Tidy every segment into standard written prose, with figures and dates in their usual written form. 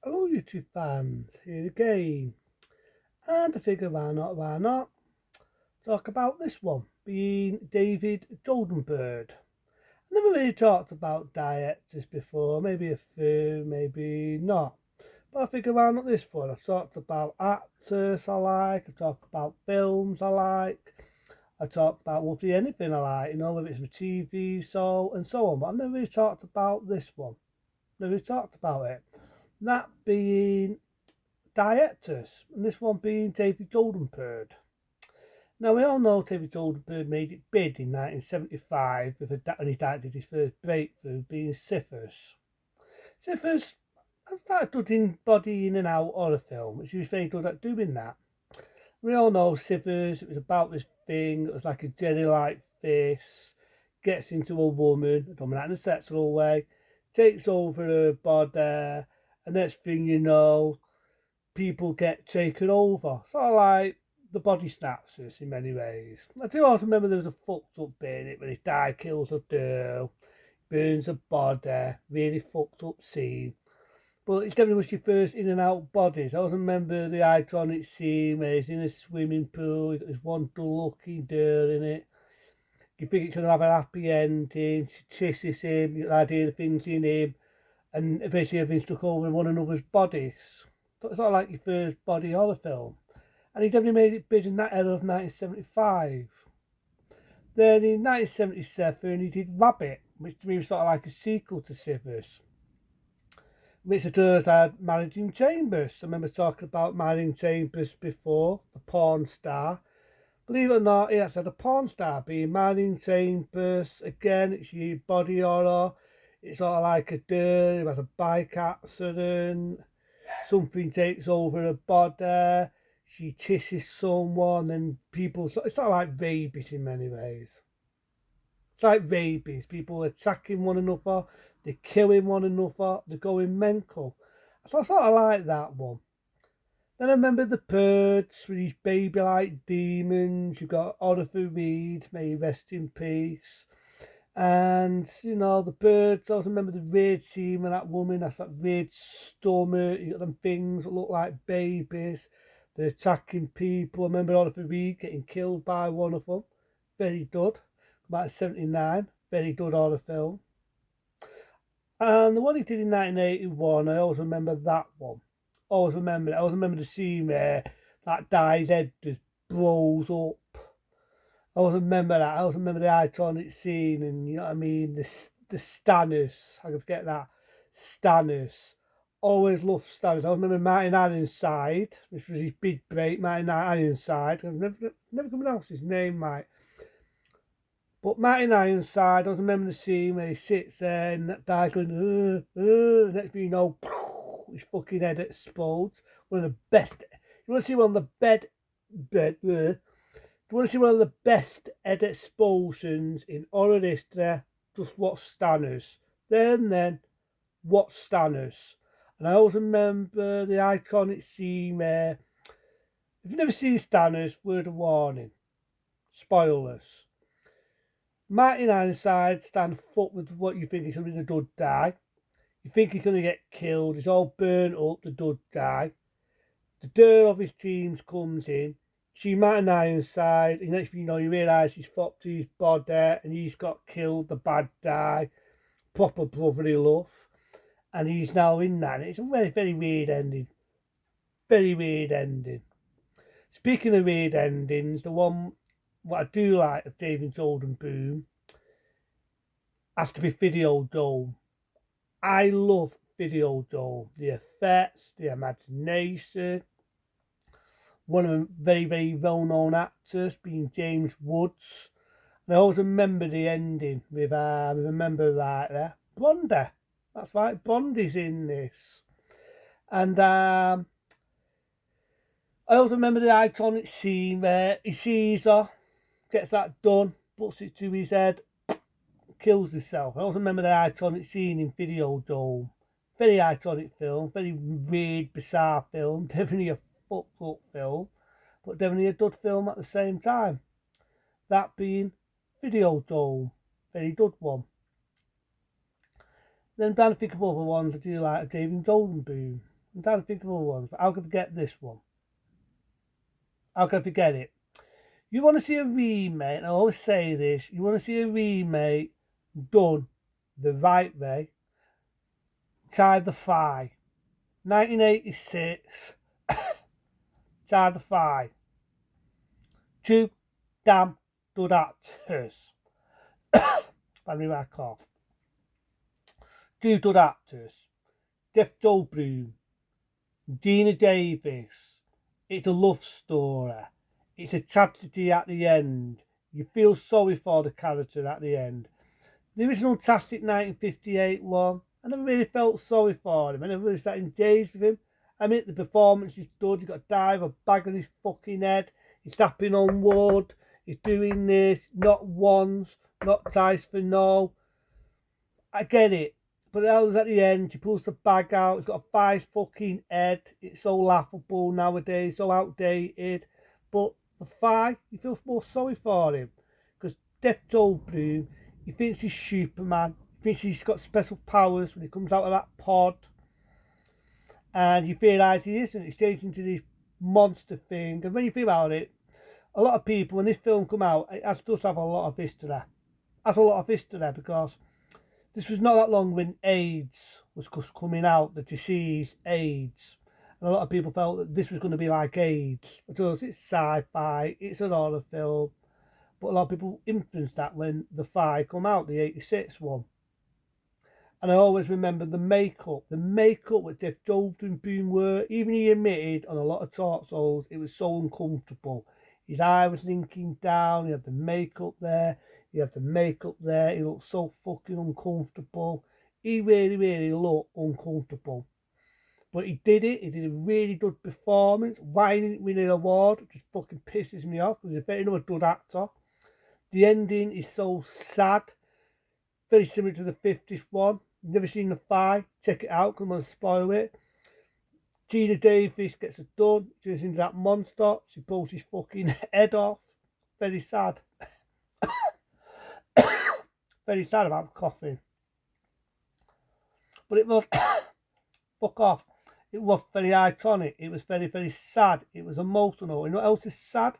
Hello YouTube fans, here again. And I figure why not, talk about this one, being David Goldenberg. I never really talked about directors before, maybe a few, maybe not. But I figure why not this one? I've talked about actors I like, I talk about films I like, I talk about roughly anything I like, whether it's a TV show and so on. But I've never really talked about this one. Never really talked about it. That being directors, and this one being David Goldenberg. Now, we all know David Goldenberg made it big in 1975 when he directed his first breakthrough, being Siffers. Siffers, I started doing body in and out horror film, which he was very good at doing that. We all know Siffers, it was about this thing, it was like a jelly-like face, gets into a woman, I don't mean that in a sexual way, takes over her body, and next thing you know, people get taken over. Sort of like the body snatchers in many ways. I do also remember there was a fucked up bit in it when his dad kills a girl, burns a body, really fucked up scene. But it's definitely was your first in and out bodies. I also remember the iconic scene where he's in a swimming pool, he's got this one dull looking girl in it. You think it's going to have a happy ending, she kisses him, you idea the things in him, and basically everything's stuck over in one another's bodies. So it's not like your first body horror film. And he definitely made it big in that era of 1975. Then in 1977 he did Rabbit, which to me was sort of like a sequel to Shivers. Which it does had Managing Chambers. I remember talking about Managing Chambers before, the porn star. Believe it or not, he actually had a porn star being Managing Chambers. Again, it's your body horror. It's sort of like a girl who has a bike accident. Something takes over her body. She kisses someone, and people. It's not like rabies in many ways. It's like rabies. People attacking one another, they're killing one another, they're going mental. So I sort of like that one. Then I remember the Purge with these baby-like demons. You've got Oliver Reed, may he rest in peace. And the birds. I also remember the weird scene with that woman. That's that weird stomach. You got them things that look like babies. They're attacking people. I remember Oliver Reed getting killed by one of them. Very good. About 79. Very good horror film. And the one he did in 1981, I always remember that one. Always remember it. I always remember the scene where that guy's head just blows up. I always remember that. I always remember the iconic scene, and you know what I mean. The Stanners. I can forget that. Stanners. Always loved Stanners. I always remember Martin Ironside, which was his big break. Martin Ironside. I've never come across his name, right. But Martin Ironside. I always remember the scene where he sits there and that guy's going, next thing you know, his fucking head explodes. One of the best. You want to see one of the you want to see one of the best head explosions in horror history? Just watch Stanners. Then watch Stanners. And I always remember the iconic scene where, if you've never seen Stanners, word of warning, spoilers. Martin Ironside stand foot with what you think he's going to do die. You think he's going to get killed. He's all burnt up. The dud die. The dirt of his teams comes in. She Martin Ironside, and next thing you know, you realise he's fucked to his body and he's got killed, the bad guy, proper brotherly love, and he's now in that. It's a very, very weird ending. Very weird ending. Speaking of weird endings, the one what I do like of David Golden Boom has to be Video Dome. I love Video Dome. The effects, the imagination, one of the very, very well known actors being James Woods. And I always remember the ending with, remember right there, Blondie. That's right, Blondie's in this. And I also remember the iconic scene where he sees her, gets that done, puts it to his head, kills himself. I also remember the iconic scene in Video Dome. Very iconic film, very weird, bizarre film, definitely a fucked up film, but definitely a good film at the same time. That being Video Dome, very good one. Then I'm trying to think of other ones I do like David Golden Boom. I'm trying to think of other ones, but how can I forget this one? How can I forget it? You want to see a remake, and I always say this, you want to see a remake done the right way, try the Fly. 1986, try the Fly. Two damn good actors. Let me back off. Two good actors. Jeff Goldblum, Gina Davis. It's a love story. It's a tragedy at the end. You feel sorry for the character at the end. The original classic 1958 one, I never really felt sorry for him. I never really started engaged with him. I mean, the performance is good. He's got a dive, a bag on his fucking head. He's tapping on wood. He's doing this, not once, not twice for no. I get it. But at the end, she pulls the bag out. He's got a 5 fucking head. It's so laughable nowadays, so outdated. But the five, you feel more sorry for him. Because Jeff Goldblum, he thinks he's Superman. He thinks he's got special powers when he comes out of that pod. And you realise he isn't. He's changed into this monster thing. And when you think about it, a lot of people, when this film come out, it does have a lot of history. It has a lot of history because this was not that long when AIDS was coming out, the disease AIDS. And a lot of people felt that this was going to be like AIDS. Because it's sci-fi, it's an horror film. But a lot of people influenced that when The Fly come out, the 86 one. And I always remember the makeup with Jeff Goldblum were, even he admitted on a lot of talk shows, it was so uncomfortable. His eye was linking down, he had the makeup there, he looked so fucking uncomfortable. He really looked uncomfortable. But he did a really good performance. Why he didn't win an award, it just fucking pisses me off, because he's a very good actor. The ending is so sad, very similar to the 50th one. You've never seen The Fly, check it out, because I'm going to spoil it. Gina Davis gets it done, she goes into that monster, she pulls his fucking head off. Very sad. Very sad about coughing. But it was, fuck off, it was very iconic, it was very sad, it was emotional. And what else is sad?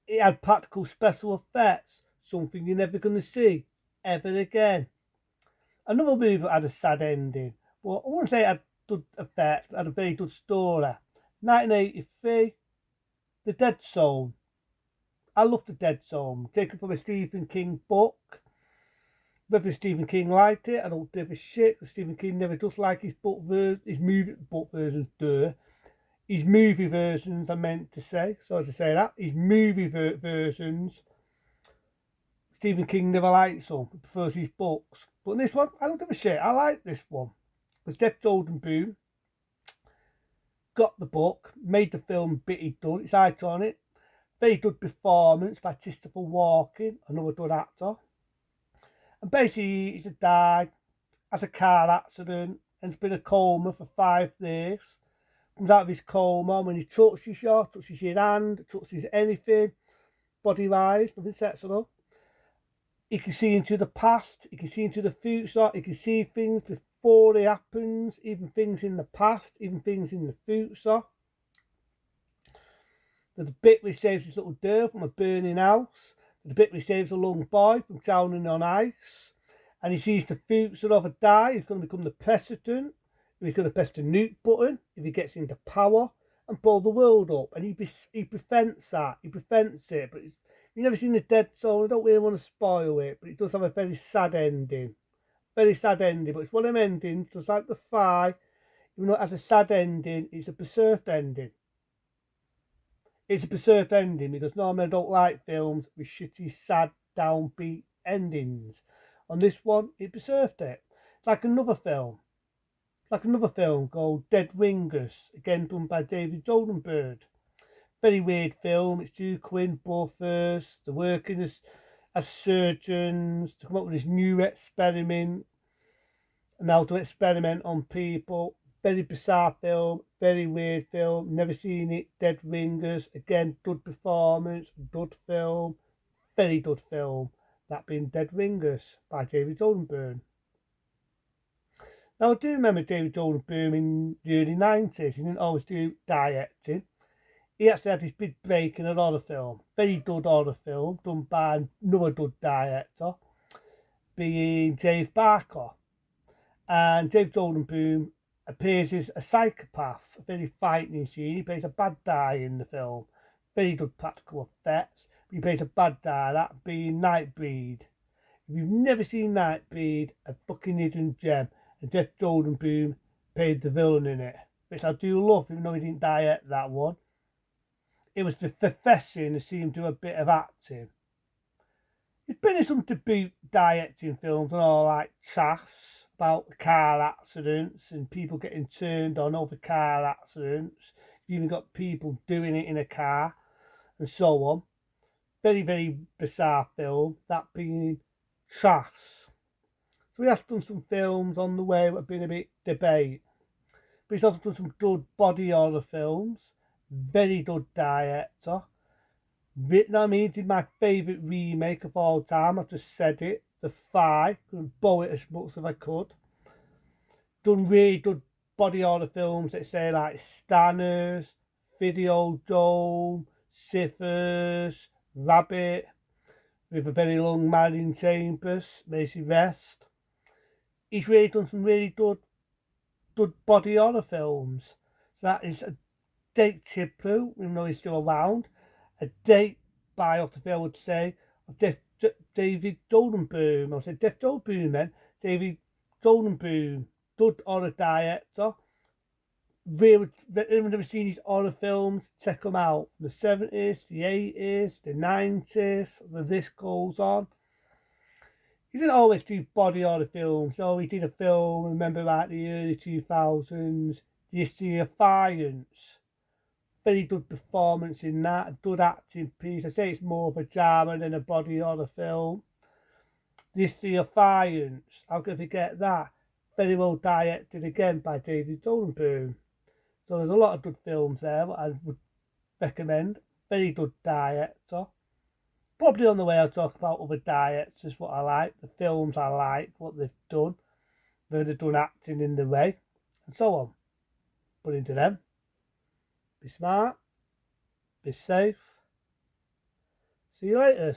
It had practical special effects, something you're never going to see ever again. Another movie that had a sad ending. Well, I wouldn't say it had good effects, but had a very good story. 1983, The Dead Zone. I love The Dead Zone, taken from a Stephen King book. Whether Stephen King liked it, I don't give a shit, because Stephen King never does like his movie versions, his movie versions, I meant to say, sorry to say that, his movie versions, Stephen King never likes them, he prefers his books. But in this one, I don't give a shit, I like this one. Because Jeff Goldblum got the book, made the film bitty done, it's iconic. Very good performance by Christopher Walken, another good actor. And basically, he's died, has a car accident, and has been in a coma for 5 days. Comes out of his coma, when he touches you, touches your hand, touches anything, body-wise, nothing sexual. He can see into the past, he can see into the future, he can see things before it happens, even things in the past, even things in the future. There's a bit where he saves his little girl from a burning house. There's a bit where he saves a young boy from drowning on ice. And he sees the future of a guy who's going to become the president. He's going to press the nuke button if he gets into power and blow the world up. And he prevents that. He prevents it. But you've never seen The Dead Zone. I don't really want to spoil it. But it does have a very sad ending. Very sad ending. But it's one of them endings, just like The Fly. Even though it has a sad ending, it's a preserved ending. It's a preserved ending because normally I don't like films with shitty, sad, downbeat endings. On this one, it preserved it. It's like another film. Called Dead Ringers, again done by David Cronenberg. Very weird film. It's two twin brothers. They're working as surgeons to come up with this new experiment and how to experiment on people. Very bizarre film, very weird film, never seen it. Dead Ringers, again, good performance, good film, very good film. That being Dead Ringers by David Cronenberg. Now I do remember David Jordan Boom in the early 90s. He didn't always do directing. He actually had his big break in a horror film, very good horror film, done by another good director, being Dave Barker. And Dave Jordan Boom appears as a psychopath, a very frightening scene. He plays a bad guy in the film, very good practical effects. He plays a bad guy, that being Nightbreed. If you've never seen Nightbreed, a fucking hidden gem, and Dave Jordan Boom played the villain in it, which I do love, even though he didn't direct that one. It was the profession that seemed to do a bit of acting. It's been in some debut directing films and all like chass about car accidents and people getting turned on over car accidents. You've even got people doing it in a car and so on. Very, very bizarre film, that being chass. So he has done some films on the way that have been a bit debate. But he's also done some good body horror films. Very good director. Vietnamese did my favourite remake of all time. I've just said it. The Thigh. Couldn't bow it as much as I could. Done really good body horror films that say like Stanners, Video Dome, Siffers, Rabbit, with a very long man in chambers, Macy Rest. He's really done some really good body horror films. So that is a date Chippu, even though he's still around. A date biography, I would say, of David Boom. I said Def Boom then. David Boom, good horror director. Really, I've never seen his horror films. Check them out. The 70s, the 80s, the 90s, the this goes on. He didn't always do body horror films. So he did a film, remember like the early 2000s, The History of Defiance. Very good performance in that, a good acting piece. I say it's more of a drama than a body horror film. The History of Defiance, how can I forget that? Very well directed again by David Cronenberg. So there's a lot of good films there that I would recommend. Very good director. Probably on the way I'll talk about other directors, what I like, the films I like, what they've done, whether they've done acting in the way, and so on. But into them, be smart, be safe. See you later.